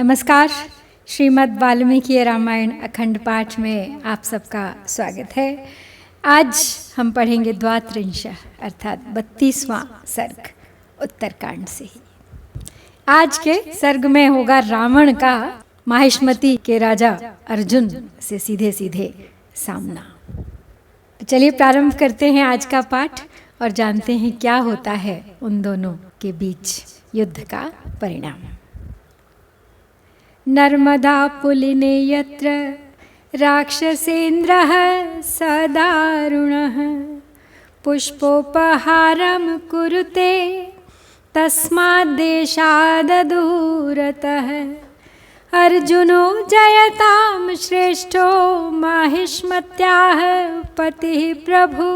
नमस्कार। श्रीमद् वाल्मीकि रामायण अखंड पाठ में आप सबका स्वागत है। आज हम पढ़ेंगे द्वात्रिंशः अर्थात 32वां सर्ग उत्तरकांड से ही। आज के सर्ग में होगा रावण का माहिष्मति के राजा अर्जुन से सीधे सीधे सामना। चलिए प्रारंभ करते हैं आज का पाठ और जानते हैं क्या होता है उन दोनों के बीच युद्ध का परिणाम। नर्मदा पुलिने यत्र राक्षसेन्द्रः सदारुणः पुष्पोपहारं कुरुते तस्माद्देशाददूरतः अर्जुनो जयतां श्रेष्ठो माहिष्मत्याः पतिः प्रभु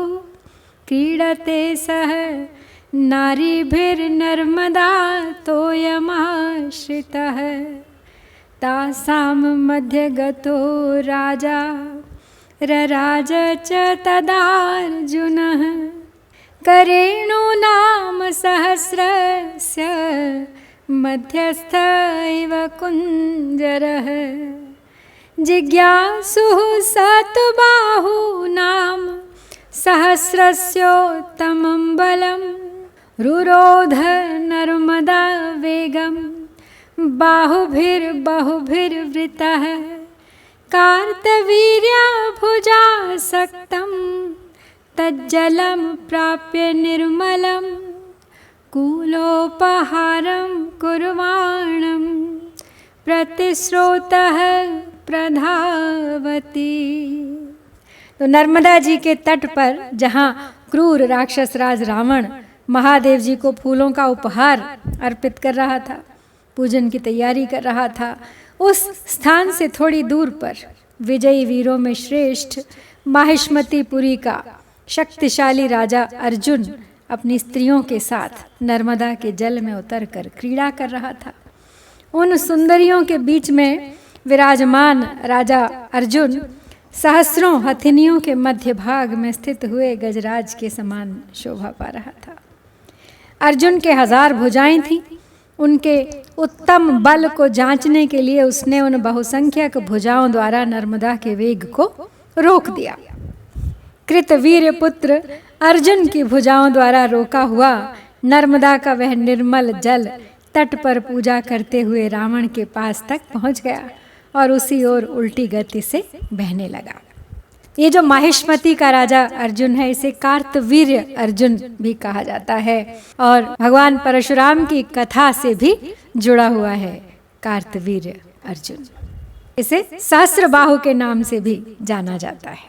क्रीडते सह नारीभिर्नर्मदा तोयमाश्रितः तासां मध्ये गतो राजा रराज च तदार्जुनः करेणूनाम सहस्रस्य मध्यस्थ इव कुञ्जरः जिज्ञासुः स तु बाहूनां सहस्रस्योत्तमं बलं रुरोध नर्मदा वेगम् बाहुभिर्बहुभिर्वृतः कार्तवीर्यभुजासक्तं तज्जलं प्राप्य निर्मलं कूलोपहारं कुर्वाणं प्रतिस्रोतः प्रधावती। तो नर्मदा जी के तट पर जहाँ क्रूर राक्षस राज रावण महादेव जी को फूलों का उपहार अर्पित कर रहा था, पूजन की तैयारी कर रहा था, उस स्थान से थोड़ी दूर पर विजयी वीरों में श्रेष्ठ माहिष्मतिपुरी का शक्तिशाली राजा अर्जुन अपनी स्त्रियों के साथ नर्मदा के जल में उतरकर क्रीड़ा कर रहा था। उन सुंदरियों के बीच में विराजमान राजा अर्जुन सहस्रों हथिनियों के मध्य भाग में स्थित हुए गजराज के समान शोभा पा रहा था। अर्जुन के 1000 भुजाएं थीं। उनके उत्तम बल को जांचने के लिए उसने उन बहुसंख्यक भुजाओं द्वारा नर्मदा के वेग को रोक दिया। कृतवीर्य पुत्र अर्जुन की भुजाओं द्वारा रोका हुआ नर्मदा का वह निर्मल जल तट पर पूजा करते हुए रावण के पास तक पहुंच गया और उसी ओर उल्टी गति से बहने लगा। ये जो माहिष्मति का राजा अर्जुन है, इसे कार्तवीर्य अर्जुन भी कहा जाता है और भगवान परशुराम की कथा से भी जुड़ा हुआ है कार्तवीर्य अर्जुन। इसे सहस्रबाहु के नाम से भी जाना जाता है।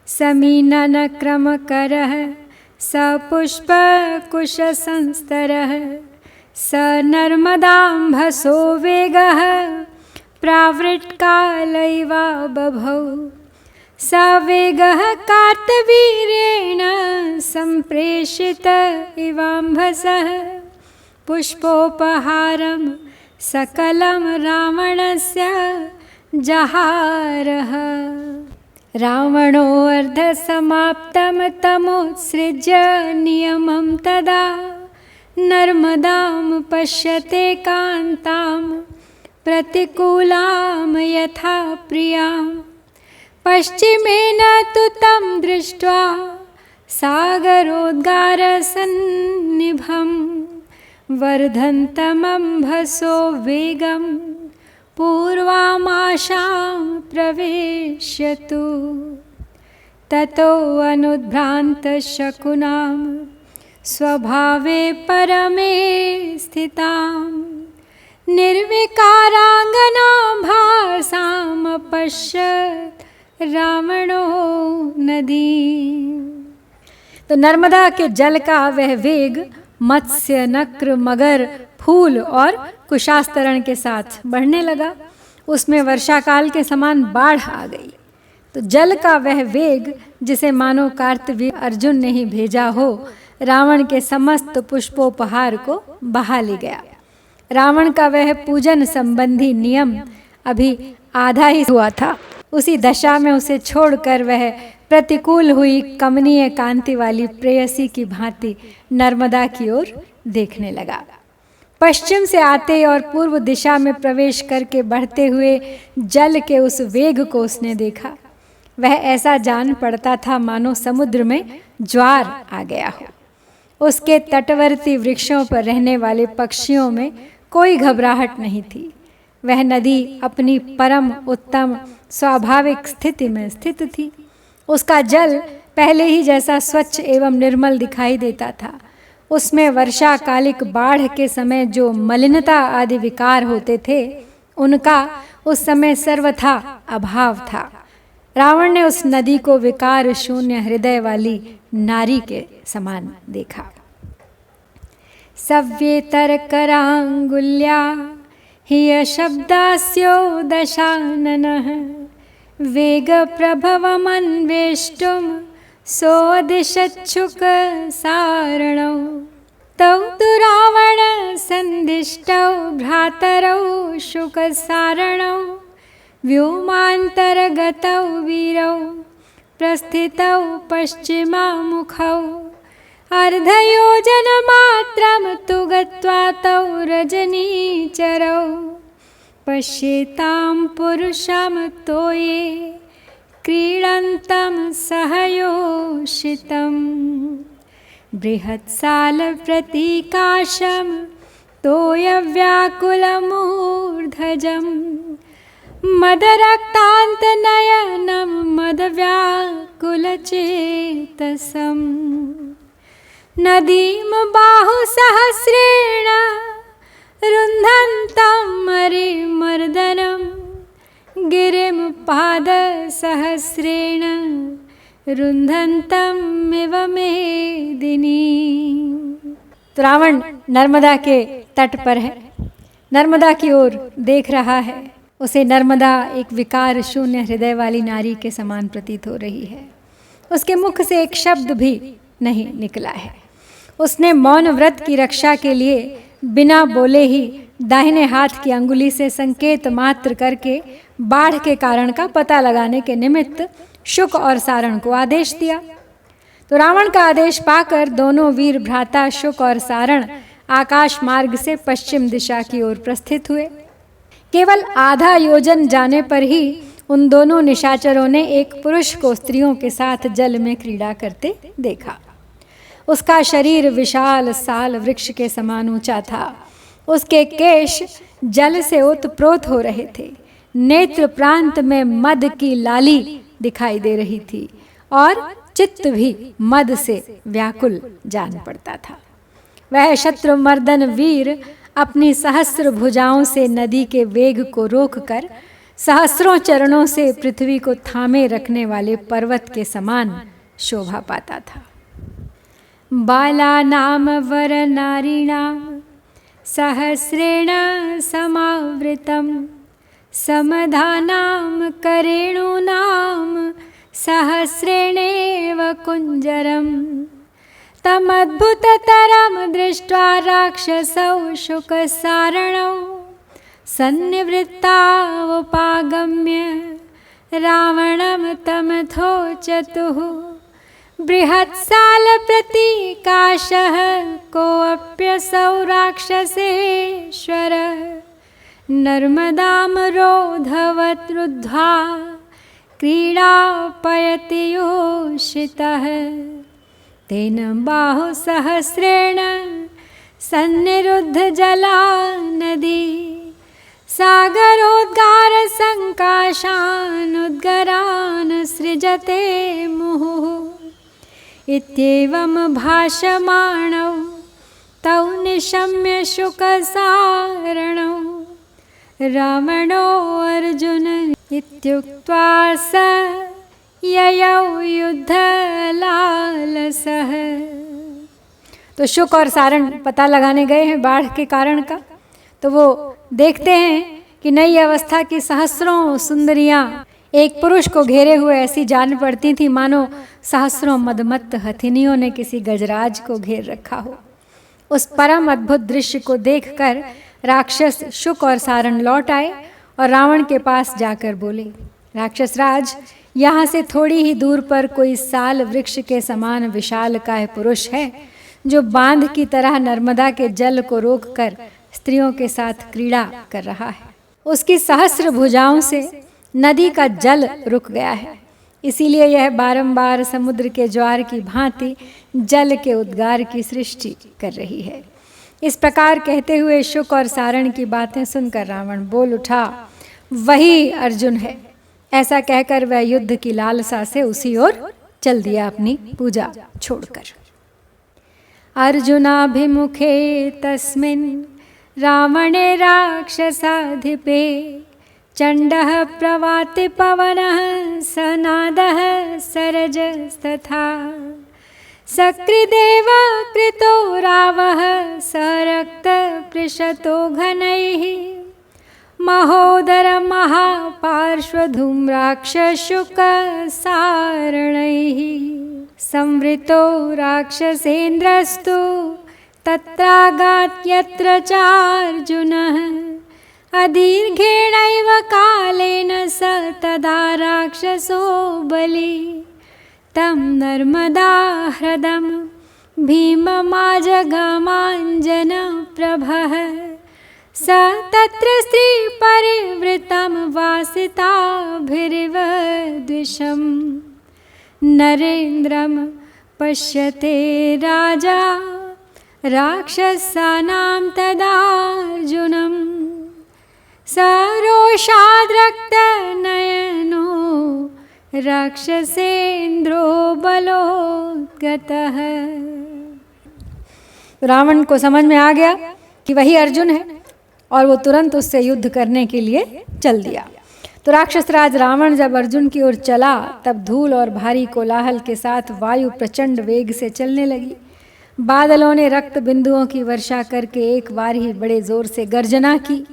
समीनन क्रम करः सपुष्प कुश संस्तरः स नर्मदाम्भसो वेगः प्रावृट्कालैवा बभौ सवेगः कार्तवीर्येण सम्प्रेषित इवाम्भसः पुष्पोपहारं सकलं रावणस्य जहारः रावणो अर्धसमाप्तं तमोत्सृज्य नियमं तदा नर्मदां पश्यते कान्तां प्रतिकूलां यथा प्रियाम् पश्चिमेन तु तं दृष्ट्वा सागरोद्गारसन्निभं वर्धन्तमम्भसो वेगं पूर्वामाशां प्रवेश्यतु ततो अनुद्भ्रान्तशकुनां स्वभावे परमे स्थितां निर्विकाराङ्गनां भासामपश्यत् रावणो नदी। तो नर्मदा के जल का वह वेग मत्स्य, नक्र, मगर, फूल और कुशास्तरण के साथ बढ़ने लगा। उसमें वर्षाकाल के समान बाढ़ आ गई। तो जल का वह वेग जिसे मानो कार्तवीर्य अर्जुन ने ही भेजा हो, रावण के समस्त पुष्पोपहार को बहा ले गया। रावण का वह पूजन संबंधी नियम अभी आधा ही हुआ था। उसी दशा में उसे छोड़कर वह प्रतिकूल हुई कमनीय कांति वाली प्रेयसी की भांति नर्मदा की ओर देखने लगा। पश्चिम से आते और पूर्व दिशा में प्रवेश करके बढ़ते हुए जल के उस वेग को उसने देखा। वह ऐसा जान पड़ता था मानो समुद्र में ज्वार आ गया हो। उसके तटवर्ती वृक्षों पर रहने वाले पक्षियों में कोई घबराहट नहीं थी। वह नदी अपनी परम उत्तम स्वाभाविक स्थिति में स्थित थी। उसका जल पहले ही जैसा स्वच्छ एवं निर्मल दिखाई देता था। उसमें वर्षाकालिक बाढ़ के समय जो मलिनता आदि विकार होते थे, उनका उस समय सर्वथा अभाव था। रावण ने उस नदी को विकार शून्य हृदय वाली नारी के समान देखा। सव्येतर करांगुल्या हिय शब्दास्यो दशाननः वेग प्रभवमन्वेष्टुं सोदिशच्छुक सारणौ तौ तु रावण संदिष्टौ भ्रातरौ शुक सारणौ व्योमान्तर्गतौ वीरौ प्रस्थितौ पश्चिमामुखौ अर्धयोजनमात्रं तु गत्वा तौ रजनीचरौ पश्येतां पुरुषं तोये क्रीडन्तं सहयोषितं बृहत्सालप्रतीकाशं तोयव्याकुलमूर्धजं मदरक्तान्तनयनं मदव्याकुलचेतसं नदीं बाहुसहस्रेण रुन्धन्तं मरिमर्दनं गिरिं पादसहस्रेण रुन्धन्तमिव मेदिनी। तो रावण नर्मदा के तट पर है, नर्मदा की ओर देख रहा है। उसे नर्मदा एक विकार शून्य हृदय वाली नारी के समान प्रतीत हो रही है। उसके मुख से एक शब्द भी नहीं निकला है। उसने मौन व्रत की रक्षा के लिए बिना बोले ही दाहिने हाथ की अंगुली से संकेत मात्र करके बाढ़ के कारण का पता लगाने के निमित्त शुक और सारण को आदेश दिया। तो रावण का आदेश पाकर दोनों वीर भ्राता शुक और सारण आकाश मार्ग से पश्चिम दिशा की ओर प्रस्थित हुए। केवल आधा योजन जाने पर ही उन दोनों निशाचरों ने एक पुरुष को स्त्रियों के साथ जल में क्रीड़ा करते देखा। उसका शरीर विशाल साल वृक्ष के समान ऊंचा था। उसके केश जल से ओतप्रोत हो रहे थे। नेत्र प्रांत में मद की लाली दिखाई दे रही थी और चित्त भी मद से व्याकुल जान पड़ता था। वह शत्रुमर्दन वीर अपनी सहस्र भुजाओं से नदी के वेग को रोककर सहस्रों चरणों से पृथ्वी को थामे रखने वाले पर्वत के समान शोभा पाता था। बालानाम वर नारीणाम सहस्रेण समावृतम समधानाम करेणूनाम सहस्रेणेव कुंजरम तमद्भुततरं दृष्ट्वा राक्षसौ शुकसारणौ सन्निवृत्तावुपागम्य रावणं तमथोचतुः बृहत्सालप्रतीकाशः कोऽप्यसौ राक्षसेश्वरः नर्मदां रोधवत् रुद्ध्वा क्रीडापयति योषितः तेन बाहुसहस्रेण सन्निरुद्ध जला नदी सागरोद्गार संकाशानुद्गरान् सृजते मुहुः इत्येवं भाषमाणौ तौ निशम्य शुकसारणौ रावणो अर्जुन इत्युक्त्वा स ययौ युद्धलालसः। तो शुक और सारण पता लगाने गए हैं बाढ़ के कारण का। तो वो देखते हैं कि नई अवस्था की सहस्रों सुंदरियां एक पुरुष को घेरे हुए ऐसी जान पड़ती थी मानो सहस्रों मदमत्त हथिनियों ने किसी गजराज को घेर रखा हो। उस परम अद्भुत दृश्य को देखकर राक्षस शुक और सारण लौट आए और रावण के पास जाकर बोले, राक्षस राज, यहाँ से थोड़ी ही दूर पर कोई साल वृक्ष के समान विशालकाय पुरुष है जो बांध की तरह नर्मदा के जल को रोककर स्त्रियों के साथ क्रीड़ा कर रहा है। उसकी सहस्र भुजाओं से नदी का जल रुक गया है, इसीलिए यह बारंबार समुद्र के ज्वार की भांति जल के उद्गार की सृष्टि कर रही है। इस प्रकार कहते हुए शुक और सारण की बातें सुनकर रावण बोल उठा, वही अर्जुन है। ऐसा कहकर वह युद्ध की लालसा से उसी ओर चल दिया अपनी पूजा छोड़कर। अर्जुनाभिमुखे तस्मिन् रावणे राक्षसाधिपे चण्डः प्रवाति पवनः सनादः सरजस्तथा सकृदेव कृतो रावः सरक्तपृषतो घनैः महोदर महापार्श्वधूम्राक्षशुकसारणैः संवृतो राक्षसेन्द्रस्तु तत्रागात्यत्र चार्जुनः अदीर्घेणैव कालेन स तदा राक्षसो बली तं नर्मदाह्रदं भीममाजगामाञ्जनप्रभः स तत्र स्त्रीपरिवृतं वासिताभिरिव द्विषम् नरेन्द्रं पश्यते राजा राक्षसानां तदार्जुनम् सरोषाद्रक्तनयनो राक्षसेन्द्रो बलोद्गतः। रावण को समझ में आ गया कि वही अर्जुन है और वो तुरंत उससे युद्ध करने के लिए चल दिया। तो राक्षस राज रावण जब अर्जुन की ओर चला तब धूल और भारी कोलाहल के साथ वायु प्रचंड वेग से चलने लगी। बादलों ने रक्त बिंदुओं की वर्षा करके एक बार ही बड़े जोर से गर्जना की।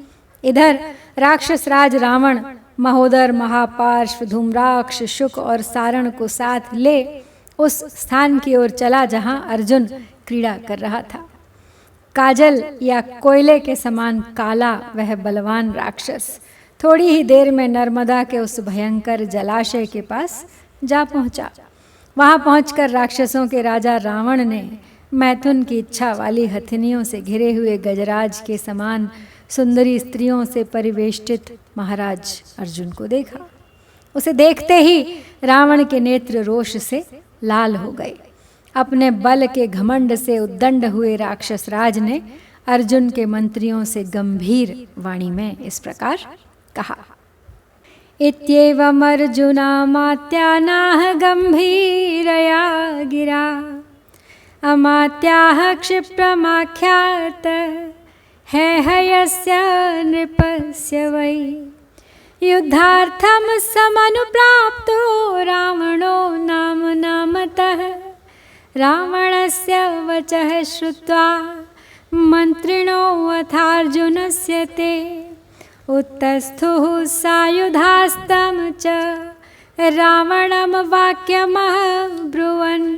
इधर राक्षस राज रावण महोदर महापार्श्व धूम्राक्ष शुक और सारण को साथ ले उस स्थान की ओर चला जहां अर्जुन क्रीड़ा कर रहा था। काजल या कोयले के समान काला वह बलवान राक्षस थोड़ी ही देर में नर्मदा के उस भयंकर जलाशय के पास जा पहुंचा। वहां पहुंचकर राक्षसों के राजा रावण ने मैथुन की इच्छा वाली हथिनियों से घिरे हुए गजराज के समान सुंदरी स्त्रियों से परिवेष्टित महाराज अर्जुन को देखा। उसे देखते ही रावण के नेत्र रोष से लाल हो गए। अपने बल के घमंड से उद्दंड हुए राक्षस राज ने अर्जुन के मंत्रियों से गंभीर वाणी में इस प्रकार कहा, इत्येवमर्जुनामात्यानाह गंभीरया गिरा अमात्याह क्षिप्रमाख्यात है हयस्य नृपस्य वै युद्धार्थम समनुप्राप्तो रावणो नाम नामतः रावणस्य वचः श्रुत्वा मंत्रिणो अथार्जुनस्य ते उत्तस्थुः सायुधास्तं च रावणं वाक्यमब्रुवन्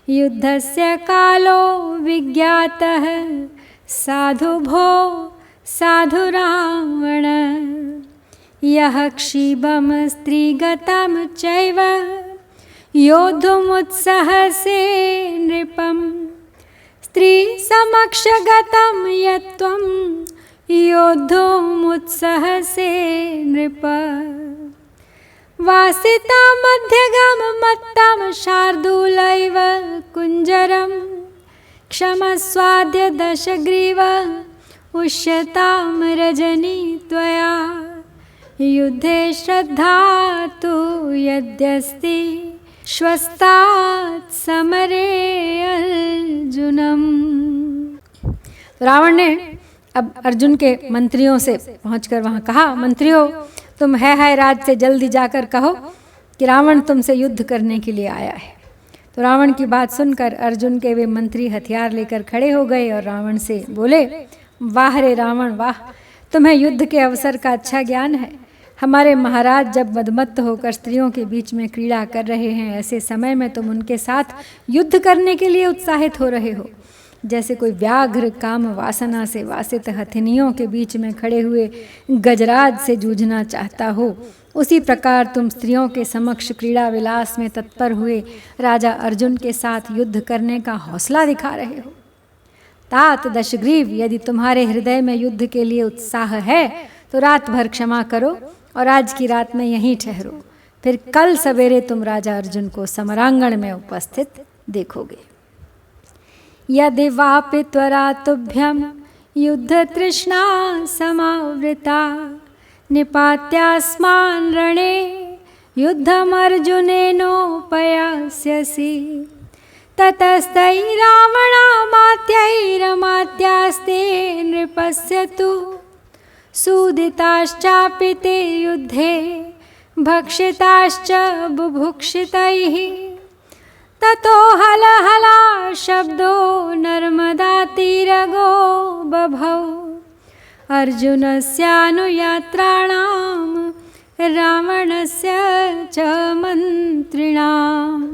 युद्धस्य कालो विज्ञातः साधु भो साधु रावण यः क्षीबं स्त्रीगतं चैव योद्धुमुत्सहसे नृपं स्त्रीसमक्षगतं यत्त्वं योद्धुमुत्सहसे नृप वासिता मध्यगं मत्तं शार्दूलैव कुञ्जरं क्षमस्वाद्य दशग्रीव उष्यतां रजनी त्वया युद्धे श्रद्धा तु यद्यस्ति श्वस्तात् समरे अर्जुनम। रावण ने अब अर्जुन के मंत्रियों से पहुंचकर वहां कहा, मंत्रियों तुम है राज से जल्दी जाकर कहो कि रावण तुमसे युद्ध करने के लिए आया है। तो रावण की बात सुनकर अर्जुन के वे मंत्री हथियार लेकर खड़े हो गए और रावण से बोले, वाह रे रावण वाह, तुम्हें युद्ध के अवसर का अच्छा ज्ञान है। हमारे महाराज जब मदमत्त होकर स्त्रियों के बीच में क्रीड़ा कर रहे हैं, ऐसे समय में तुम उनके साथ युद्ध करने के लिए उत्साहित हो रहे हो। जैसे कोई व्याघ्र काम वासना से वासित हथिनियों के बीच में खड़े हुए गजराज से जूझना चाहता हो, उसी प्रकार तुम स्त्रियों के समक्ष क्रीड़ा विलास में तत्पर हुए राजा अर्जुन के साथ युद्ध करने का हौसला दिखा रहे हो। तात दशग्रीव, यदि तुम्हारे हृदय में युद्ध के लिए उत्साह है तो रात भर क्षमा करो और आज की रात में यहीं ठहरो, फिर कल सवेरे तुम राजा अर्जुन को समरांगण में उपस्थित देखोगे। यदि वापि त्वरा तुभ्यम युद्ध तृष्णा समावृता, निपात्यास्मान् रणे युद्धमर्जुनेनोपयास्यसि, ततस्तैरावणामात्यैरमात्यास्ते नृपस्य तु, सूदिताश्चापि ते युद्धे भक्षिताश्च बुभुक्षितैः, ततो हलहला शब्दो नर्मदातीरगो बभौ, अर्जुनस्यानुयात्राणां रावणस्य च मन्त्रिणाम्,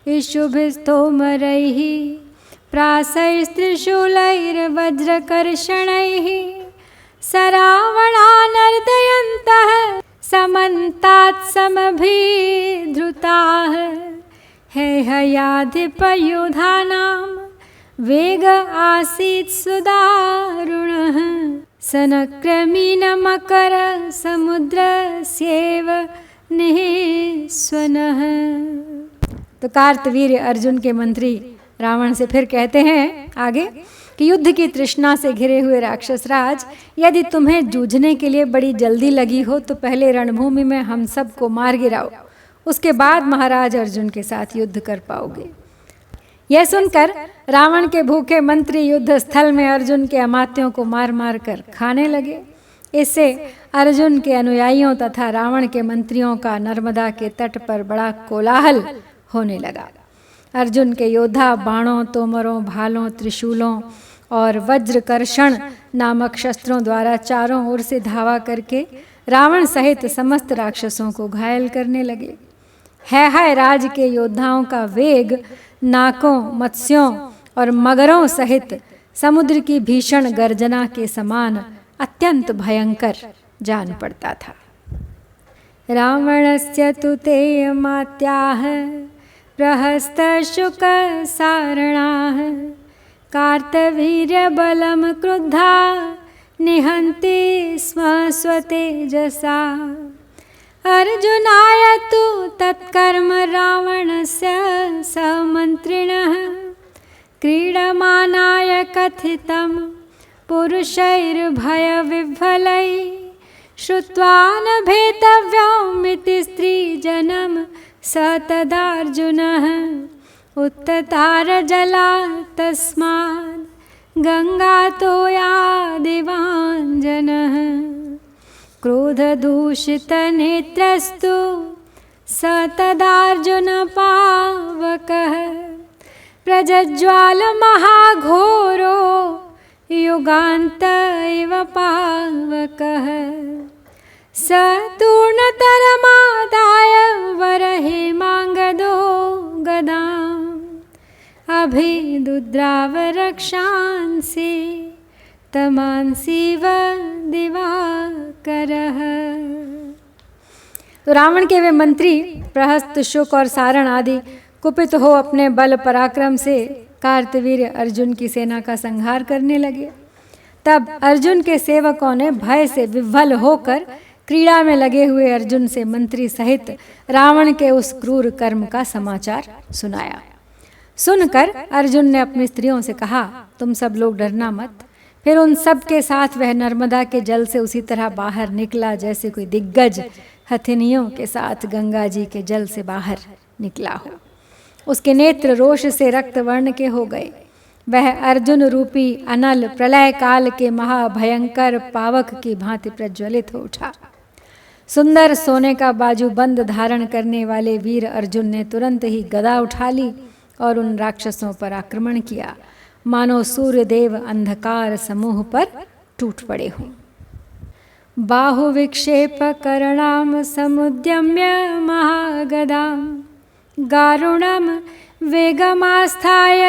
इषुभिस्तोमरैः प्रासैस्त्रिशूलैर्वज्रकर्षणैः, सरावणानर्दयन्तः समन्तात् समभिधृताः, हेहयाधिपयुधानां वेग आसीत् सुदारुणः, सनक्रमीनमकर समुद्रस्येव निःस्वनः। तो कार्तवीर्य अर्जुन के मंत्री रावण से फिर कहते हैं आगे कि युद्ध की तृष्णा से घिरे हुए राक्षस राज, यदि तुम्हें जूझने के लिए बड़ी जल्दी लगी हो तो पहले रणभूमि में हम सबको मार गिराओ, उसके बाद महाराज अर्जुन के साथ युद्ध कर पाओगे। यह सुनकर रावण के भूखे मंत्री युद्ध स्थल में अर्जुन के अमात्यों को मार मार कर खाने लगे। इससे अर्जुन के अनुयायियों तथा रावण के मंत्रियों का नर्मदा के तट पर बड़ा कोलाहल होने लगा। अर्जुन के योद्धा बाणों, तोमरों, भालों, त्रिशूलों और वज्रकर्षण नामक शस्त्रों द्वारा चारों ओर से धावा करके रावण सहित समस्त राक्षसों को घायल करने लगे। है राज के योद्धाओं का वेग नाकों, मत्स्यों और मगरों सहित समुद्र की भीषण गर्जना के समान अत्यंत भयंकर जान पड़ता था। रावणस्य तु ते मात्याः प्रहस्तशुकसारणाः, कार्तवीर्यबलं क्रुद्धा निहन्ति स्म स्वतेजसा, अर्जुनाय तु तत्कर्म रावणस्य समन्त्रिणः, क्रीडमानाय कथितं पुरुषैर्भयविह्वलैः, श्रुत्वा न भेतव्यमिति स्त्रीजनं स तदार्जुनः, उत्ततारजलात् तस्मात् गङ्गातोयादिवाञ्जनः, क्रोधदूषितनेत्रस्तु स तदार्जुनपावकः, प्रज्ज्वालमहाघोरो युगान्त इव पावकः, स तूर्णतरमादाय वरहेमाङ्गदो गदाम्, अभिदुद्रावरक्षांसि तमांसीव दिवाकरः। तो रावण के वे मंत्री प्रहस्त, शुक और सारण आदि कुपित हो अपने बल पराक्रम से कार्तवीर्य अर्जुन की सेना का संहार करने लगे। तब अर्जुन के सेवकों ने भय से विह्वल होकर क्रीड़ा में लगे हुए अर्जुन से मंत्री सहित रावण के उस क्रूर कर्म का समाचार सुनाया। सुनकर अर्जुन ने अपनी स्त्रियों से कहा, तुम सब लोग डरना मत। फिर उन सब के साथ वह नर्मदा के जल से उसी तरह बाहर निकला जैसे कोई दिग्गज हथिनियों के साथ गंगा जी के जल से बाहर निकला हो। उसके नेत्र रोष से रक्त वर्ण के हो गए। वह अर्जुन रूपी अनल प्रलय काल के महाभयंकर पावक की भांति प्रज्वलित हो उठा। सुंदर सोने का बाजूबंद धारण करने वाले वीर अर्जुन ने तुरंत ही गदा उठा ली और उन राक्षसों पर आक्रमण किया, मानो सूर्यदेव अंधकार समूह पर टूट पड़े हों। बाहुविक्षेप करणाम समुद्यम्य महागदाम, गारुणम वेगमास्थाय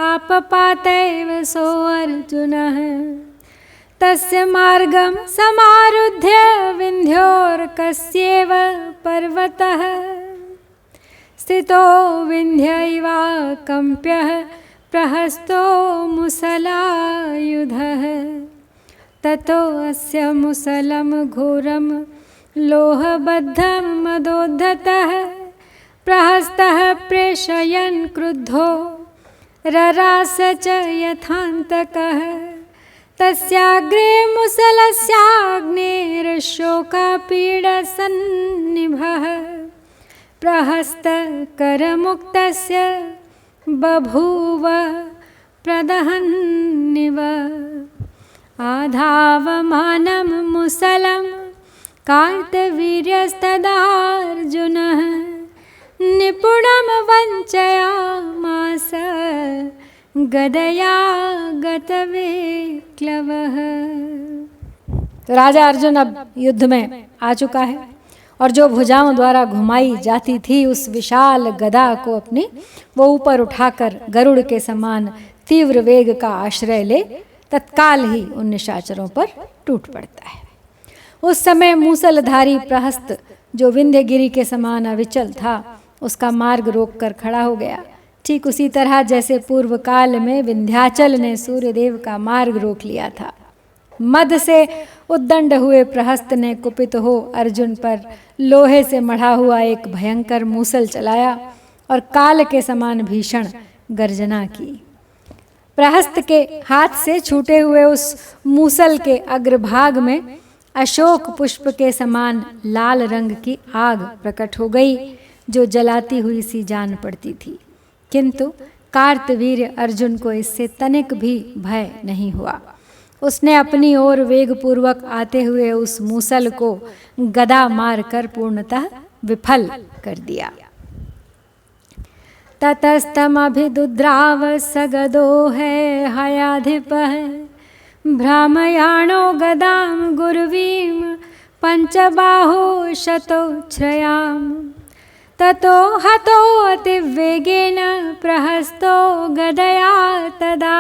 आपपातैव सोऽर्जुनः, तस्य मार्गं समारुध्य विन्ध्योर्कस्यैव पर्वतः, स्थितो विन्ध्यैवाकम्प्यः प्रहस्तो मुसलायुधः ततो अस्य मुसलं घोरं लोहबद्धं मदोद्धतः प्रहस्तः प्रेषयन् क्रुद्धो ररास च यथान्तकः तस्याग्रे मुसलस्याग्नेरशोकापीडसन्निभः प्रहस्तकरमुक्तस्य बभूव प्रदहन्निव आधावमानं मुसलं कार्तवीर्यस्तदार्जुनः निपुणं वञ्चयामास गदया गतविक्लवः। तो राजा अर्जुन अब युद्ध में आ चुका है और जो भुजाओं द्वारा घुमाई जाती थी उस विशाल गदा को अपनी वो ऊपर उठाकर गरुड़ के समान तीव्र वेग का आश्रय ले तत्काल ही उन निशाचरों पर टूट पड़ता है। उस समय मूसलधारी प्रहस्त जो विंध्यगिरि के समान अविचल था उसका मार्ग रोककर खड़ा हो गया। ठीक उसी तरह जैसे पूर्व काल में विंध्याचल ने सूर्यदेव का मार्ग रोक लिया था। मद से उद्दंड हुए प्रहस्त ने कुपित हो अर्जुन पर लोहे से मढ़ा हुआ एक भयंकर मूसल चलाया और काल के समान भीषण गर्जना की। प्रहस्त के हाथ से छूटे हुए उस मूसल के अग्रभाग में अशोक पुष्प के समान लाल रंग की आग प्रकट हो गई जो जलाती हुई सी जान पड़ती थी, किंतु कार्तवीर्य अर्जुन को इससे तनिक भी भय नहीं हुआ। उसने अपनी ओर वेगपूर्वक आते हुए उस मूसल को गदा मारकर पूर्णतः विफल कर दिया। ततस्तमभिदुद्राव सगदो है हयाधिपः भ्रामयाणो गदां गुर्वीं पंचबाहो शतोच्छ्रयां ततो हतो अतिवेगेन प्रहस्तो गदया तदा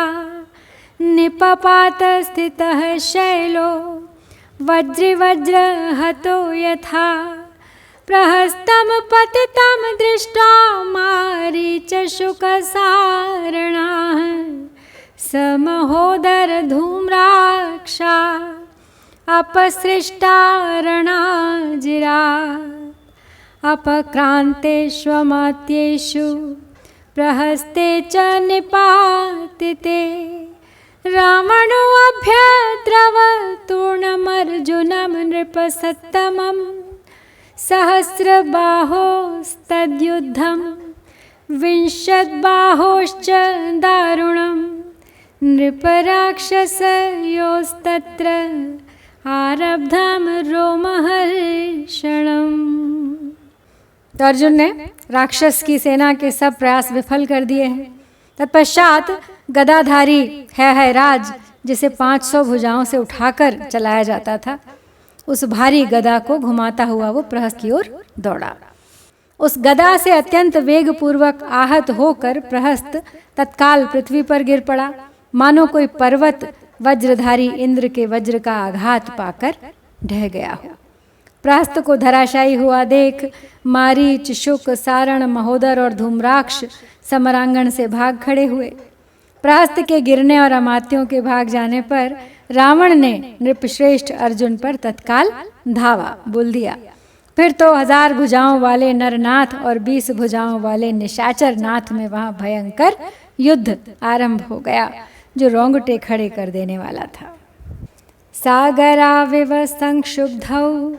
निपपात स्थितः शैलो वज्रिवज्र हतो यथा प्रहस्तं पतितं दृष्ट्वा मारीचशुकसारणाः समहोदर धूम्राक्षा अपसृष्टा रणाजिरा अपक्रान्तेष्वमात्येषु प्रहस्ते च निपातिते रावणोऽभ्यद्रवतूर्णमर्जुनं नृपसत्तमं सहस्रबाहोस्तद्युद्धं विंशद्बाहोश्च दारुणं नृपराक्षसयोस्तत्र आरब्धं रोमहर्षणम्। तो अर्जुन ने राक्षस की सेना के सब प्रयास विफल कर दिए हैं। तत्पश्चात गदाधारी है राज जिसे 500 भुजाओं से उठाकर चलाया जाता था, उस भारी गदा को घुमाता हुआ वो प्रहस्त की ओर दौड़ा। उस गदा से अत्यंत वेगपूर्वक आहत होकर प्रहस्त तत्काल पृथ्वी पर गिर पड़ा, मानो कोई पर्वत वज्रधारी इंद्र के वज्र का आघात पाकर ढह गया हो। प्रहस्त को धराशायी हुआ देख मारीच, शुक, सारण, महोदर और धूम्राक्ष समरांगण से भाग खड़े हुए। प्रहस्त के गिरने और अमात्यों के भाग जाने पर रावण ने नृपश्रेष्ठ अर्जुन पर तत्काल धावा बोल दिया। फिर तो 1000 भुजाओं वाले नरनाथ और 20 भुजाओं वाले निशाचर नाथ में वहां भयंकर युद्ध आरंभ हो गया जो रोंगटे खड़े कर देने वाला था। सागराविव संक्षुब्धौ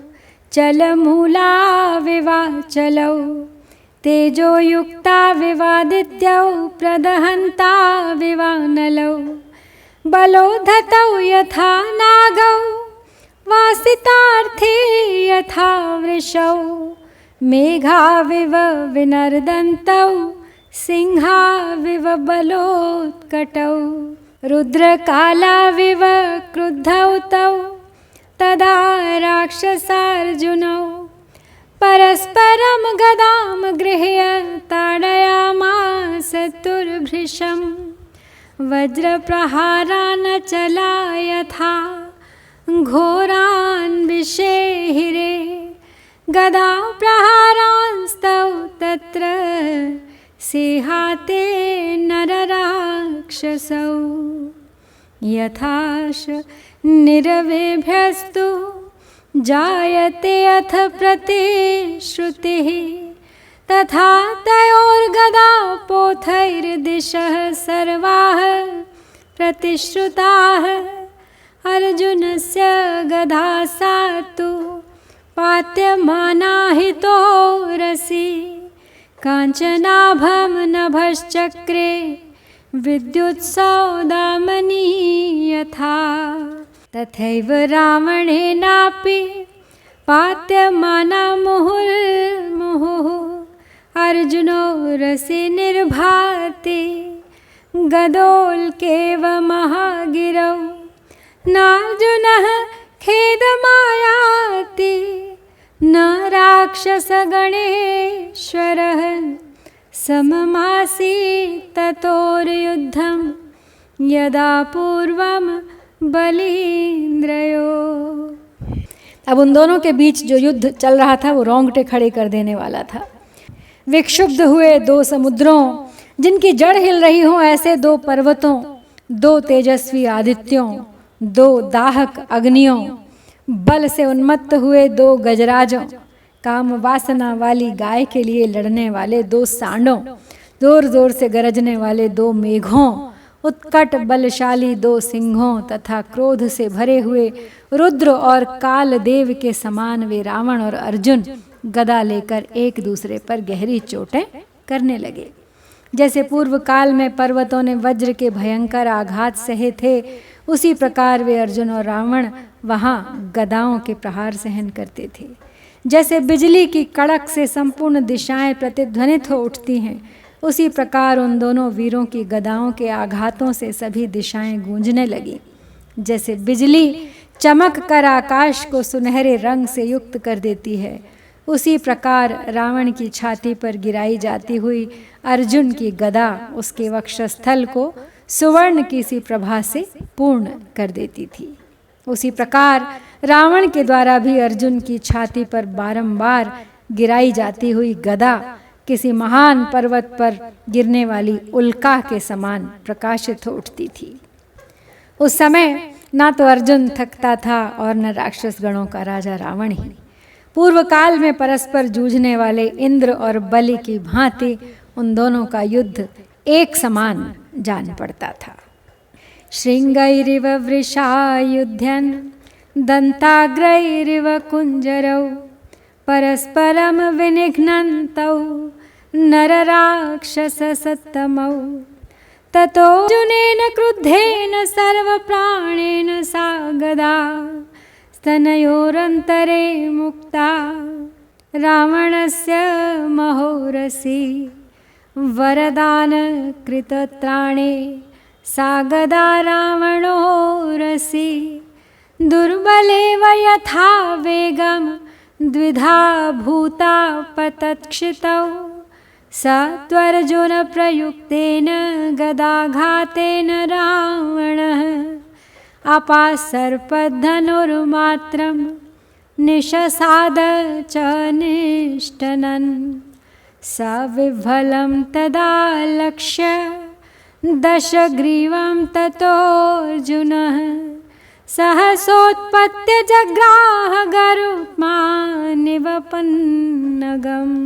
चलमूलाविवाचलौ तेजोयुक्ता विवादित्यौ प्रदहन्ता विवानलौ बलोधतौ यथा नागौ वासितार्थे यथा वृषौ मेघाविव विनर्दन्तौ सिंहाविव बलोत्कटौ रुद्रकालाविव क्रुद्धौ तौ तदा राक्षसार्जुनौ परस्परं गदां गृह्य ताडयामास तुर्भृशं वज्रप्रहारान् चला यथा घोरान् विषेहिरे गदा प्रहारांस्तौ तत्र सिंहाते नरराक्षसः। राक्षसौ यथाश निरवेभ्यस्तु जायते अथ प्रतिश्रुतिः तथा तयोर्गदापोथैर्दिशः सर्वाः प्रतिश्रुताः अर्जुनस्य गदा सा तु पात्यमाना हितो रसि काञ्चनाभं नभश्चक्रे विद्युत्सौदामनी यथा तथैव रावणेनापि पात्यमाना मुहुर्मुहुः अर्जुनो रसि निर्भाति गदोल्केव महागिरौ नार्जुनः खेदमायाति न राक्षसगणेश्वरः सममासीत् ततोर्युद्धं यदा पूर्वं बलीन्द्रयो। अब उन दोनों के बीच जो युद्ध चल रहा था वो रोंगटे खड़े कर देने वाला था। विक्षुब्ध हुए दो समुद्रों, जिनकी जड़ हिल रही हो ऐसे दो पर्वतों, दो तेजस्वी आदित्यों, दो दाहक अग्नियों, बल से उन्मत्त हुए दो गजराजों, काम वासना वाली गाय के लिए लड़ने वाले दो सांडों, जोर जोर से गरजने वाले दो मेघों, उत्कट बलशाली दो सिंहों तथा क्रोध से भरे हुए रुद्र और काल देव के समान वे रावण और अर्जुन गदा लेकर एक दूसरे पर गहरी चोटें करने लगे। जैसे पूर्व काल में पर्वतों ने वज्र के भयंकर आघात सहे थे, उसी प्रकार वे अर्जुन और रावण वहाँ गदाओं के प्रहार सहन करते थे। जैसे बिजली की कड़क से संपूर्ण दिशाएं प्रतिध्वनित हो उठती हैं, उसी प्रकार उन दोनों वीरों की गदाओं के आघातों से सभी दिशाएं गूंजने लगी। जैसे बिजली चमक कर आकाश को सुनहरे रंग से युक्त कर देती है, उसी प्रकार रावण की छाती पर गिराई जाती हुई अर्जुन की गदा उसके वक्षस्थल को सुवर्ण की सी प्रभा से पूर्ण कर देती थी। उसी प्रकार रावण के द्वारा भी अर्जुन की छाती पर बारंबार गिराई जाती हुई गदा किसी महान पर्वत पर गिरने वाली उल्का के समान प्रकाशित हो उठती थी। उस समय ना तो अर्जुन थकता था और न राक्षस गणों का राजा रावण ही। पूर्व काल में परस्पर जूझने वाले इंद्र और बलि की भांति उन दोनों का युद्ध एक समान जान पड़ता था। श्रृंगैरिव वृषायुध्यन् दंताग्रैरिव कुंजरौ परस्परम विनिघ्नन्तौ नरराक्षससत्तमौ ततोऽर्जुनेन क्रुद्धेन सर्वप्राणेन सा गदा स्तनयोरन्तरे मुक्ता रावणस्य महोरसि वरदानकृतत्राणे सा गदा रावणोरसि दुर्बलेव यथा वेगं द्विधा भूता पतत्क्षितौ स त्वर्जुनप्रयुक्तेन गदाघातेन रावणः अपासर्पद्धनुर्मात्रं निशसाद च निष्टनन् स विह्वलं तदा लक्ष्य दशग्रीवं ततोऽर्जुनः सहसोत्पत्य जग्राह गरुत्मानिव पन्नगम्।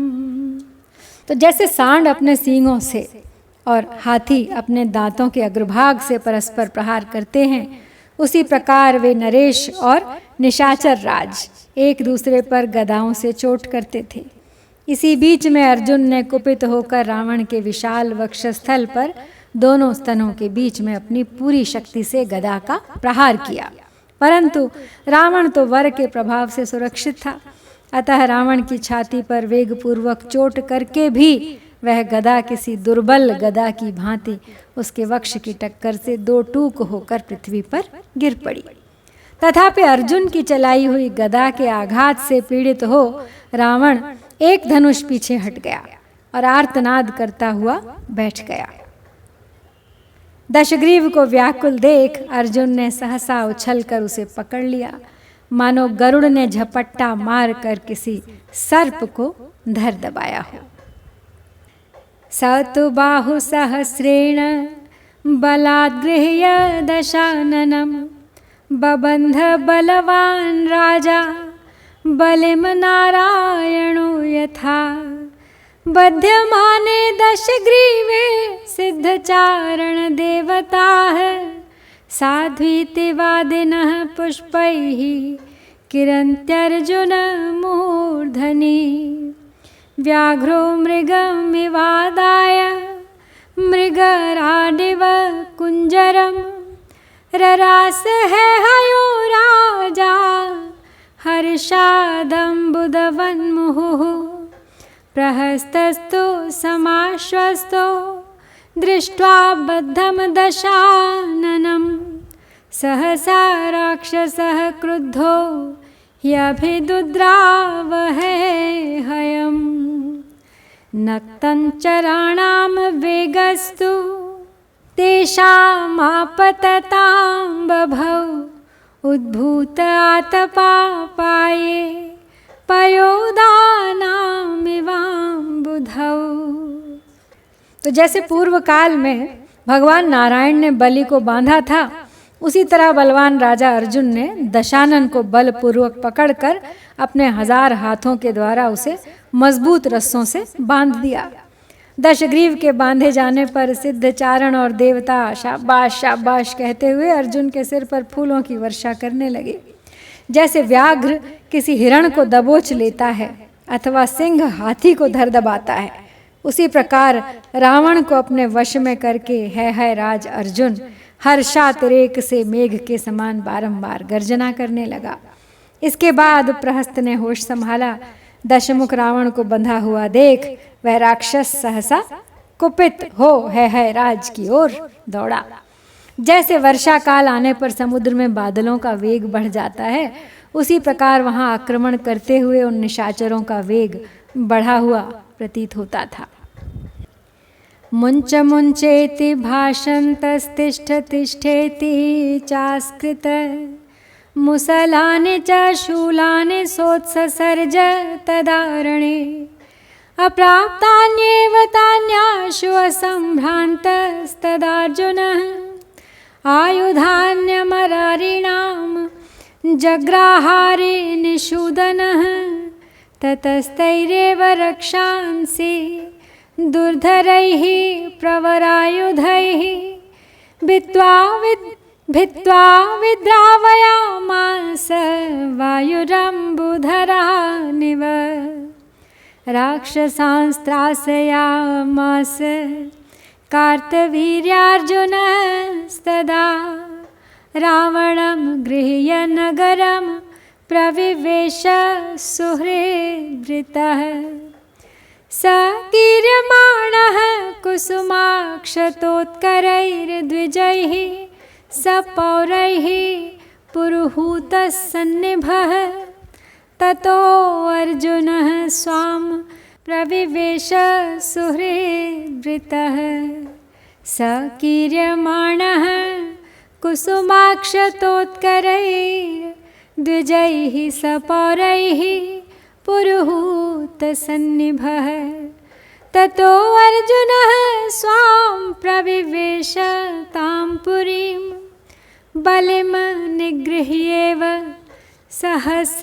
तो जैसे सांड अपने सींगों से और हाथी अपने दांतों के अग्रभाग से परस्पर प्रहार करते हैं, उसी प्रकार वे नरेश और निशाचर राज एक दूसरे पर गदाओं से चोट करते थे। इसी बीच में अर्जुन ने कुपित होकर रावण के विशाल वक्षस्थल पर दोनों स्तनों के बीच में अपनी पूरी शक्ति से गदा का प्रहार किया, परंतु रावण तो वर के प्रभाव से सुरक्षित था। अतः रावण की छाती पर वेगपूर्वक चोट करके भी वह गदा किसी दुर्बल गदा की भांति उसके वक्ष की टक्कर से दो टूक होकर पृथ्वी पर गिर पड़ी। तथापि अर्जुन की चलाई हुई गदा के आघात से पीड़ित हो रावण एक धनुष पीछे हट गया और आर्तनाद करता हुआ बैठ गया। दशग्रीव को व्याकुल देख अर्जुन ने सहसा उछलकर उसे पकड़ लिया, मानो गरुड़ ने झपट्टा मार कर किसी सर्प को धर दबाया हो। स तु बाहु सहस्रेण बलाद्गृह्य दशाननं बबन्ध बलवान् राजा बलिं नारायणो यथा बध्यमाने दशग्रीवे सिद्धचारण देवताः साध्वीति वादिनः पुष्पैः किरन्त्यर्जुन मूर्धनि व्याघ्रो मृगमिवादाय मृगराडिव कुञ्जरं ररास है हयो राजा हर्षादम्बुदवन्मुहुः प्रहस्तस्तु समाश्वस्तो दृष्ट्वा बद्धं दशाननं सहसा राक्षसः क्रुद्धो ह्यभिदुद्रावहे हयम् नक्तञ्चराणां वेगस्तु तेषामापततां बभौ उद्भूत आतपापाये पयोदानामिवाम्बुधौ। तो जैसे पूर्व काल में भगवान नारायण ने बलि को बांधा था, उसी तरह बलवान राजा अर्जुन ने दशानन को बलपूर्वक पकड़कर अपने 1000 हाथों के द्वारा उसे मजबूत रस्सों से बांध दिया। दशग्रीव के बांधे जाने पर सिद्धचारण और देवता शाबाश शाबाश कहते हुए अर्जुन के सिर पर फूलों की वर्षा करने लगे। जैसे व्याघ्र किसी हिरण को दबोच लेता है अथवा सिंह हाथी को धर दबाता है, उसी प्रकार रावण को अपने वश में करके है राज अर्जुन हर्षातिरेक से मेघ के समान बारंबार गर्जना करने लगा। इसके बाद प्रहस्त ने होश संभाला। दशमुख रावण को बंधा हुआ देख वह राक्षस सहसा कुपित हो है राज की ओर दौड़ा। जैसे वर्षा काल आने पर समुद्र में बादलों का वेग बढ़ जाता है, उसी प्रकार वहां आक्रमण करते हुए उन निशाचरों का वेग बढ़ा हुआ प्रतीत होता था। मुंच मुंचेति भाषन्तस्तिष्ठ तिष्ठेति चास्कृत मुसलानि च शूलानि सोत्ससर्ज तदारणे अप्राप्तान्येव तान्याशु असम्भ्रान्तस्तदार्जुनः आयुधान्यमरारिणां जग्राहारे निषूदनः ततस्तैरेव रक्षांसि दुर्धरैः प्रवरायुधैः भित्त्वा विद्रावयामास वायुरम्बुधरानिव राक्षसांस्त्रासयामास कार्तवीर्यार्जुनस्तदा रावणं गृह्य नगरं प्रविवेश सुहृद्वृतः स कीर्यमाणः कुसुमाक्षतोत्करैर्द्विजैः सपौरैः पुरुहूतः सन्निभः ततो अर्जुनः स्वां प्रविवेश सुहृद्वृतः स कीर्यमाणः कुसुमाक्षतोत्करैर्द्विजैः सपौरैः पुरुहूतसन्निभः ततो अर्जुनः स्वां प्रविवेश तां पुरीं बलिं निगृह्येव सहस्रलोचनः।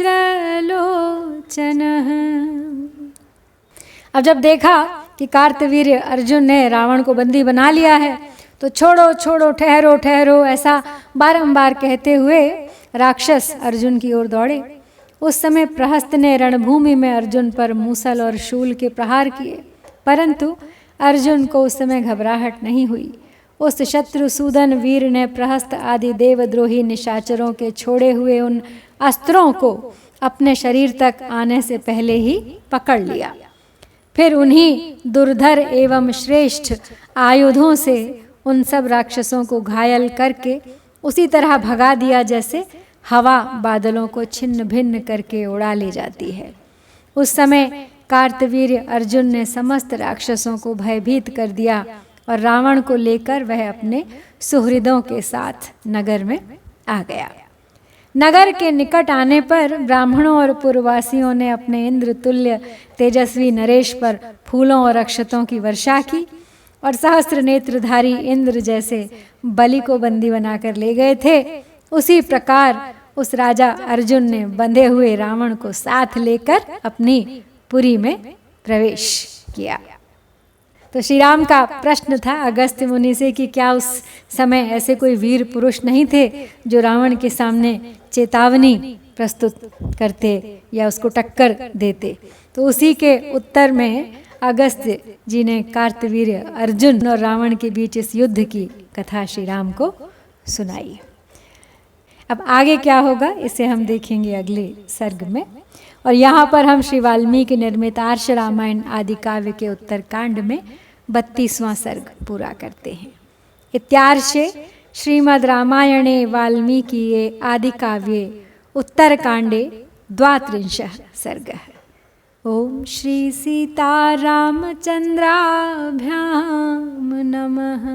अब जब देखा कि कार्तवीर्य अर्जुन ने रावण को बंदी बना लिया है, तो छोड़ो छोड़ो ठहरो ठहरो ऐसा बारंबार कहते हुए राक्षस अर्जुन की ओर दौड़े। उस समय प्रहस्त ने रणभूमि में अर्जुन पर मूसल और शूल के प्रहार किए, परंतु अर्जुन को उस समय घबराहट नहीं हुई। उस शत्रुसूदन वीर ने प्रहस्त आदि देवद्रोही निशाचरों के छोड़े हुए उन अस्त्रों को अपने शरीर तक आने से पहले ही पकड़ लिया। फिर उन्हीं दुर्धर एवं श्रेष्ठ आयुधों से उन सब राक्षसों को घायल करके उसी तरह भगा दिया जैसे हवा बादलों को छिन्न भिन्न करके उड़ा ले जाती है। उस समय कार्तवीर्य अर्जुन ने समस्त राक्षसों को भयभीत कर दिया और रावण को लेकर वह अपने सुहृदों के साथ नगर में आ गया। नगर के निकट आने पर ब्राह्मणों और पुरवासियों ने अपने इंद्र तुल्य तेजस्वी नरेश पर फूलों और अक्षतों की वर्षा की और सहस्त्र नेत्रधारी इंद्र जैसे बलि को बंदी बनाकर ले गए थे, उसी प्रकार उस राजा अर्जुन ने बंधे हुए रावण को साथ लेकर अपनी पुरी में प्रवेश किया। तो श्री राम का प्रश्न था अगस्त्य मुनि से कि क्या उस समय ऐसे कोई वीर पुरुष नहीं थे जो रावण के सामने चेतावनी प्रस्तुत करते या उसको टक्कर देते। तो उसी के उत्तर में अगस्त्य जी ने कार्तवीर्य अर्जुन और रावण के बीच इस युद्ध की कथा श्री राम को सुनाई। अब आगे क्या होगा इसे हम देखेंगे अगले सर्ग में। और यहाँ पर हम श्री वाल्मीकि निर्मित आर्ष रामायण आदि काव्य के उत्तरकांड में 32वां सर्ग पूरा करते हैं। इत्यार्षे श्रीमद् रामायणे वाल्मीकिये आदि काव्ये उत्तरकांडे 32 सर्गः। ओम श्री सीतारामचंद्राभ्याम नमः।